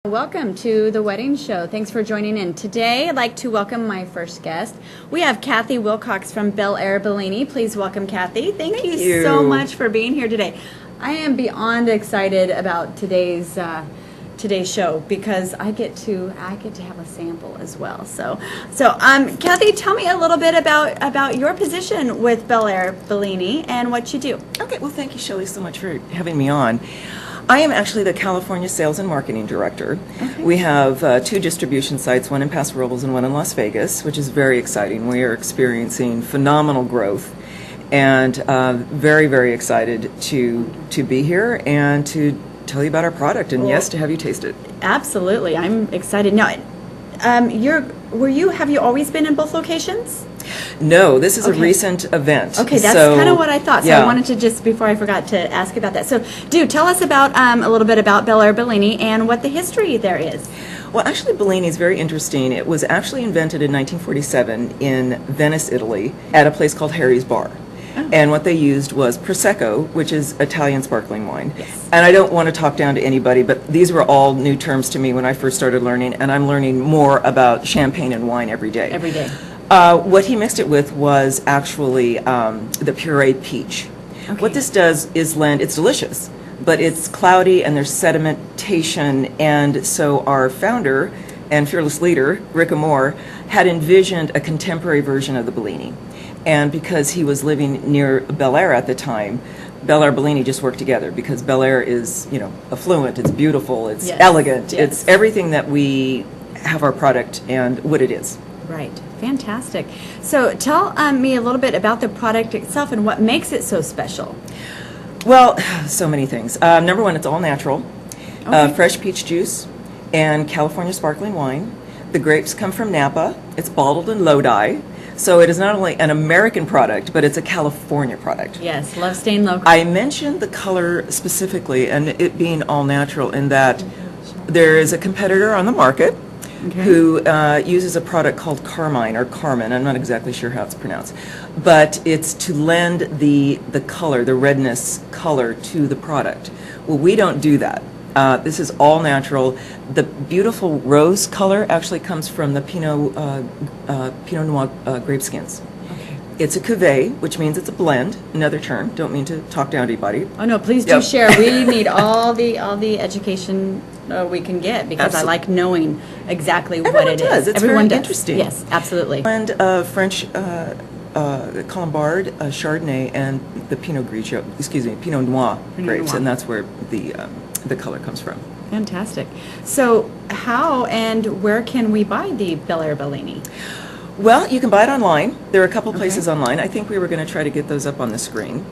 Welcome to the wedding show. Thanks for joining in. Today, I'd like to welcome my first guest. We have Cathy Wilcox from Bellini. Please welcome Cathy. Thank you so much for being here today. I am beyond excited about today's show because I get to have a sample as well. So, Cathy, tell me a little bit about your position with Bellini and what you do. Okay. Well, thank you, Shelley, so much for having me on. I am actually the California Sales and Marketing Director. Okay. We have two distribution sites, one in Paso Robles and one in Las Vegas, which is very exciting. We are experiencing phenomenal growth and very, very excited to be here and to tell you about our product and, yes, to have you taste it. Absolutely. I'm excited. Now, have you always been in both locations? No, this is a recent event. Okay, that's kind of what I thought. So I wanted to just, before I forgot to ask about that. So tell us about a little bit about Bellini and what the history there is. Well, actually, Bellini is very interesting. It was actually invented in 1947 in Venice, Italy, at a place called Harry's Bar. Oh. And what they used was Prosecco, which is Italian sparkling wine. Yes. And I don't want to talk down to anybody, but these were all new terms to me when I first started learning, and I'm learning more about champagne and wine every day. Every day. What he mixed it with was actually the pureed peach. Okay. What this does is it's delicious, but it's cloudy and there's sedimentation, and so our founder and fearless leader, Rick Amore, had envisioned a contemporary version of the Bellini. And because he was living near Bel Air at the time, Bel Air Bellini just worked together because Bel Air is, affluent, it's beautiful, it's elegant, it's everything that we have our product and what it is. Right. Fantastic. So tell me a little bit about the product itself and what makes it so special. Well, so many things. Number one, it's all natural. Okay. Fresh peach juice and California sparkling wine. The grapes come from Napa. It's bottled in Lodi. So it is not only an American product, but it's a California product. Yes, love staying local. I mentioned the color specifically and it being all natural in that there is a competitor on the market who uses a product called Carmine or Carmen. I'm not exactly sure how it's pronounced. But it's to lend the color, the redness color to the product. Well, we don't do that. This is all natural. The beautiful rose color actually comes from the Pinot Noir grape skins. Okay. It's a cuvée, which means it's a blend. Another term. Don't mean to talk down to anybody. Oh no, please do share. We need all the education we can get because I like knowing exactly what it is. It's very interesting. Yes, absolutely. Blend French Colombard, Chardonnay, and the Pinot Noir grapes, and that's where the color comes from. Fantastic. So how and where can we buy the Bellini? Well, you can buy it online. There are a couple places online. I think we were going to try to get those up on the screen.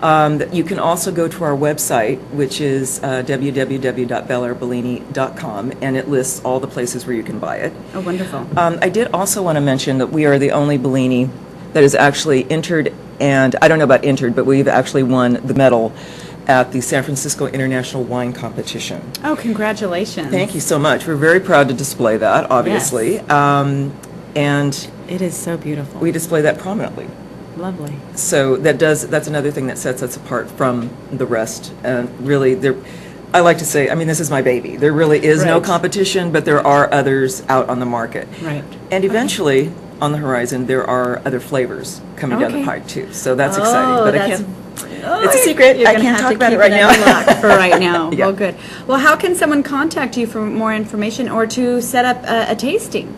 You can also go to our website, which is www.bellairbellini.com, and it lists all the places where you can buy it. Oh, wonderful. I did also want to mention that we are the only Bellini that is actually entered, and I don't know about entered, but we've actually won the medal at the San Francisco International Wine Competition. Oh, congratulations. Thank you so much. We're very proud to display that, obviously. Yes. And it is so beautiful. We display that prominently. Lovely. So that's another thing that sets us apart from the rest. And really, I like to say, this is my baby. There really is no competition, but there are others out on the market. Right. And eventually, on the horizon, there are other flavors coming down the pipe too. So that's exciting. But I can't. It's a secret. I can't talk about it right now. For right now. Yeah. Well, good. Well, how can someone contact you for more information or to set up a tasting?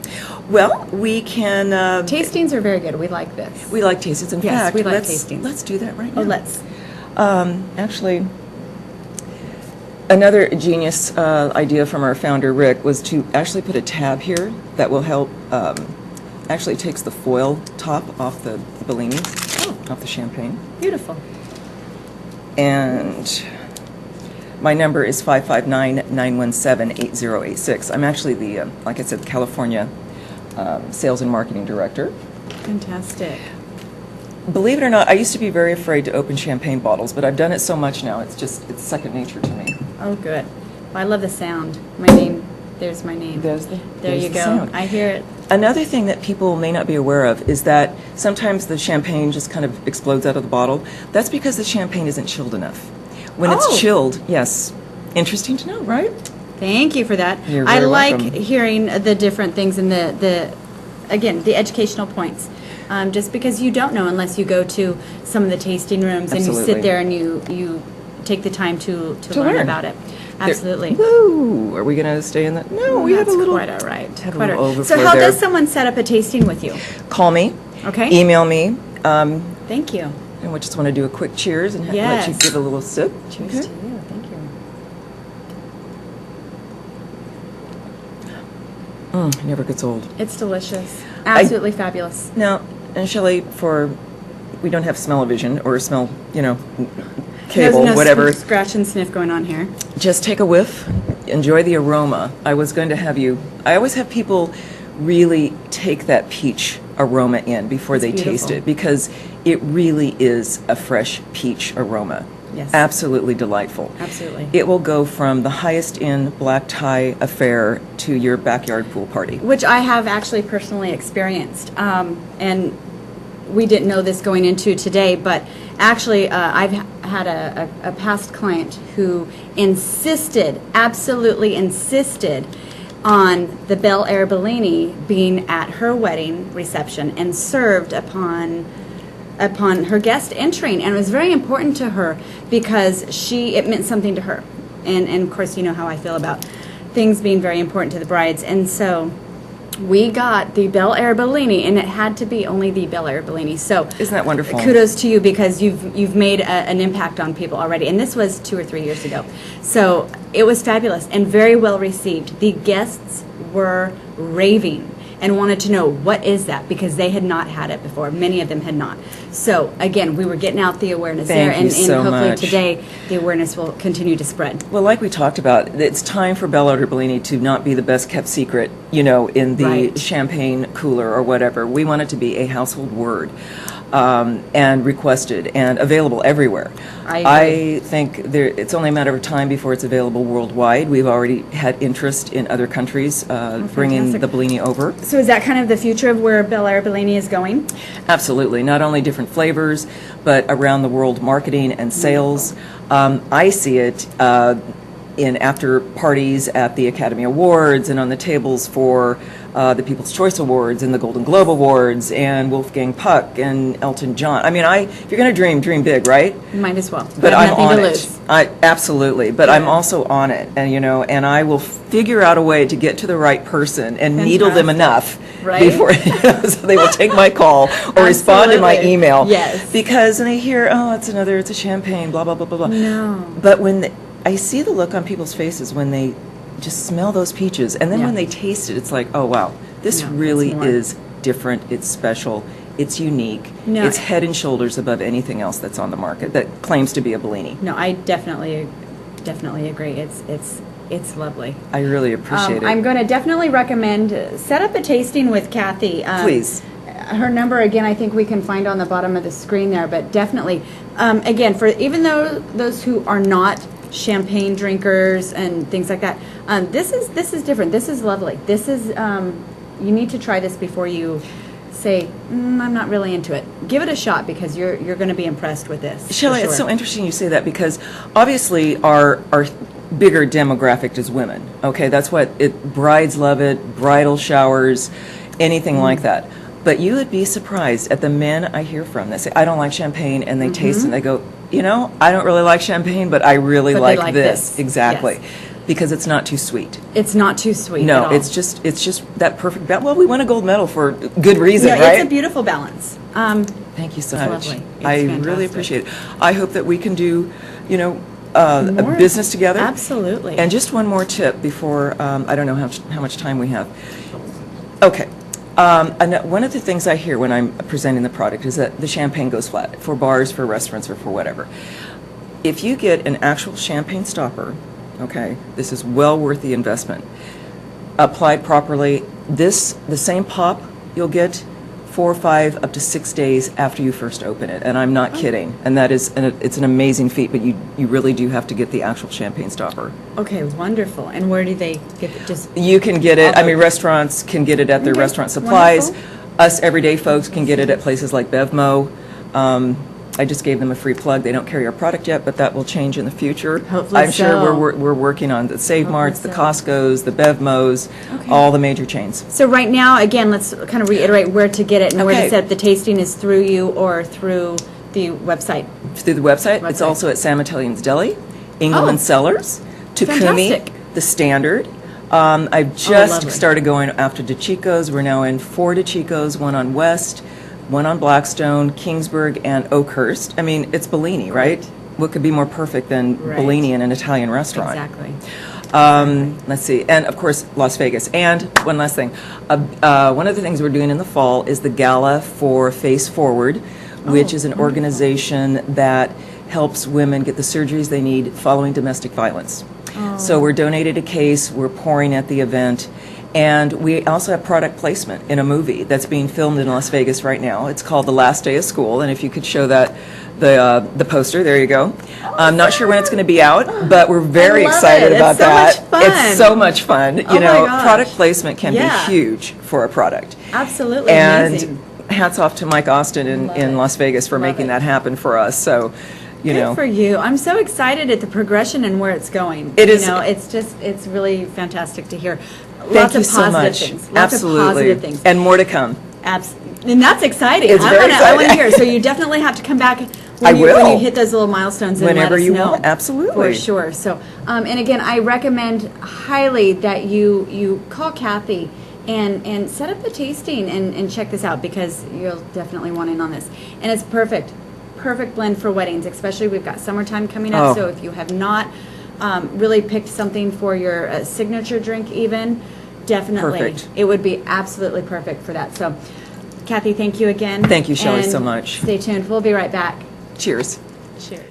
Well, we can. Tastings are very good. We like this. We like tastings. In fact, we like tastings. Let's do that right now. Oh, let's. Actually, another genius idea from our founder, Rick, was to actually put a tab here that will help. Actually takes the foil top off the Bellini, off the champagne. Beautiful. And my number is 559-917-8086. I'm actually the, like I said, the California Sales and Marketing Director. Fantastic. Believe it or not, I used to be very afraid to open champagne bottles, but I've done it so much now, it's second nature to me. Oh, good. Well, I love the sound. My name, there's my name. There you go. Sound. I hear it. Another thing that people may not be aware of is that sometimes the champagne just kind of explodes out of the bottle. That's because the champagne isn't chilled enough. When it's chilled, yes. Interesting to know, right? Thank you for that. You're I very like welcome. hearing the different things and again, the educational points. Just because you don't know unless you go to some of the tasting rooms and you Absolutely. sit there and you take the time to learn about it. Absolutely. Woo! Are we going to stay in that? No, we had a That's little. quite all right. Had a Quite little all right. overflow So how there. does someone set up a tasting with you? Call me. Okay. Email me. Thank you. And we just want to do a quick cheers and let you Yes. give a little sip. Cheers Okay. to you. Thank you. It never gets old. It's delicious. Absolutely fabulous. Now, and Shelley, we don't have smell-o-vision or smell, cable, There's no whatever. scratch and sniff going on here. Just take a whiff, enjoy the aroma. I always have people really take that peach aroma in before It's they taste beautiful. it, because it really is a fresh peach aroma. Yes. Absolutely delightful. Absolutely. It will go from the highest end black tie affair to your backyard pool party. Which I have actually personally experienced. And we didn't know this going into today, but actually I've had a past client who absolutely insisted on the Bel Air Bellini being at her wedding reception and served upon her guest entering, and it was very important to her because it meant something to her, and of course you know how I feel about things being very important to the brides, and so we got the Bel Air Bellini, and it had to be only the Bel Air Bellini. So Isn't that wonderful? Kudos to you, because you've made an impact on people already, and this was 2 or 3 years ago. So it was fabulous and very well received. The guests were raving and wanted to know, what is that? Because they had not had it before. Many of them had not. So again, we were getting out the awareness there, Thank you so hopefully much. today the awareness will continue to spread. Well, like we talked about, it's time for Bel Air Bellini to not be the best kept secret, in the Right. champagne cooler or whatever. We want it to be a household word, and requested and available everywhere. I agree. think it's only a matter of time before it's available worldwide. We've already had interest in other countries bringing fantastic. the Bellini over. So is that kind of the future of where Bel Air Bellini is going? Absolutely. Not only different flavors, but around the world marketing and sales. I see it in after parties at the Academy Awards and on the tables for the People's Choice Awards and the Golden Globe Awards and Wolfgang Puck and Elton John. I mean, if you're going to dream big, right? Might as well. But I I'm have nothing on to it. lose. Absolutely. But I'm also on it, and and I will figure out a way to get to the right person and needle them enough Right? before so they will take my call or respond to my Absolutely. email. Yes. Because they hear, oh, it's a champagne, blah blah blah blah blah. No. But when I see the look on people's faces when they just smell those peaches, and then Yeah. when they taste it, it's like, oh wow, this No, really it's more. is different. It's special. It's unique. No. It's head and shoulders above anything else that's on the market that claims to be a Bellini. No, I definitely agree. It's lovely. I really appreciate it. I'm going to definitely recommend set up a tasting with Cathy. Please. Her number again, I think we can find on the bottom of the screen there. But definitely, again, for even those who are not champagne drinkers and things like that, this is different. This is lovely. This is you need to try this before you say, I'm not really into it. Give it a shot, because you're going to be impressed with this. for Shelley, it's sure. so interesting you say that, because obviously our bigger demographic is women. Okay, that's what brides love it, bridal showers, anything like that. But you would be surprised at the men I hear from. They say, I don't like champagne, and they taste it and they go, I don't really like champagne, but I really But they like like this. this. Exactly. Yes. Because it's not too sweet. It's not too sweet at No, all. it's just that perfect balance. Well, we won a gold medal for good reason, Yeah, right? it's a beautiful balance. Thank you so It's much. lovely. It's I really fantastic. appreciate it. I hope that we can do, a More. business together. Absolutely. And just one more tip before, I don't know how much time we have. Okay. And one of the things I hear when I'm presenting the product is that the champagne goes flat for bars, for restaurants, or for whatever. If you get an actual champagne stopper, okay, this is well worth the investment. Applied properly, the same pop you'll get 4 or 5 up to 6 days after you first open it, and I'm not kidding. And that is, it's an amazing feat, but you really do have to get the actual champagne stopper. Okay, wonderful. And where do they get it? Just You can get it, Although- restaurants can get it at their Okay, restaurant supplies. wonderful. Us everyday folks can get it at places like Bevmo. I just gave them a free plug. They don't carry our product yet, but that will change in the future. Hopefully I'm sure so. we're working on the Save Marts, the so. Costco's, the BevMo's, Okay. all the major chains. So right now, again, let's kind of reiterate where to get it and where to Okay. set up the tasting is through you or through the website. Through the website. It's also at Sam Italian's Deli, Engelman Oh. Cellars, Tukumi, Fantastic. The Standard. I've just lovely. started going after DeChico's. We're now in 4 DeChico's, one on West, one on Blackstone, Kingsburg, and Oakhurst. I mean, it's Bellini, right? What could be more perfect than Right. Bellini in an Italian restaurant? Exactly. Let's see, and of course, Las Vegas. And one last thing. One of the things we're doing in the fall is the Gala for Face Forward, which is an organization that helps women get the surgeries they need following domestic violence. So we're donated a case, we're pouring at the event, and we also have product placement in a movie that's being filmed in Las Vegas right now. It's called The Last Day of School, and if you could show that, the poster, there you go. I'm not sure when it's going to be out, but we're very I love excited it. about It's so that. much fun. It's so much fun. Oh You know, my gosh. product placement can Yeah. be huge for a product. Absolutely And amazing. hats off to Mike Austin Love in it. Las Vegas for Love making it. that happen for us. So, you Good know. for you. I'm so excited at the progression and where it's going. It is- You know, it's really fantastic to hear. Thank Lots you of so positive much. things. Lots Absolutely. of positive things. And more to come. And that's exciting. It's I very want to exciting. hear. So you definitely have to come back I when you will. hit those little milestones and Whenever let us you know. want. Absolutely. For sure. So, and again, I recommend highly that you call Cathy and set up the tasting and check this out because you'll definitely want in on this. And it's perfect. Perfect blend for weddings, especially we've got summertime coming up. Oh. So if you have not really picked something for your signature drink even, definitely. Perfect. It would be absolutely perfect for that. So, Cathy, thank you again. Thank you, Shelley, And so much. Stay tuned. We'll be right back. Cheers. Cheers.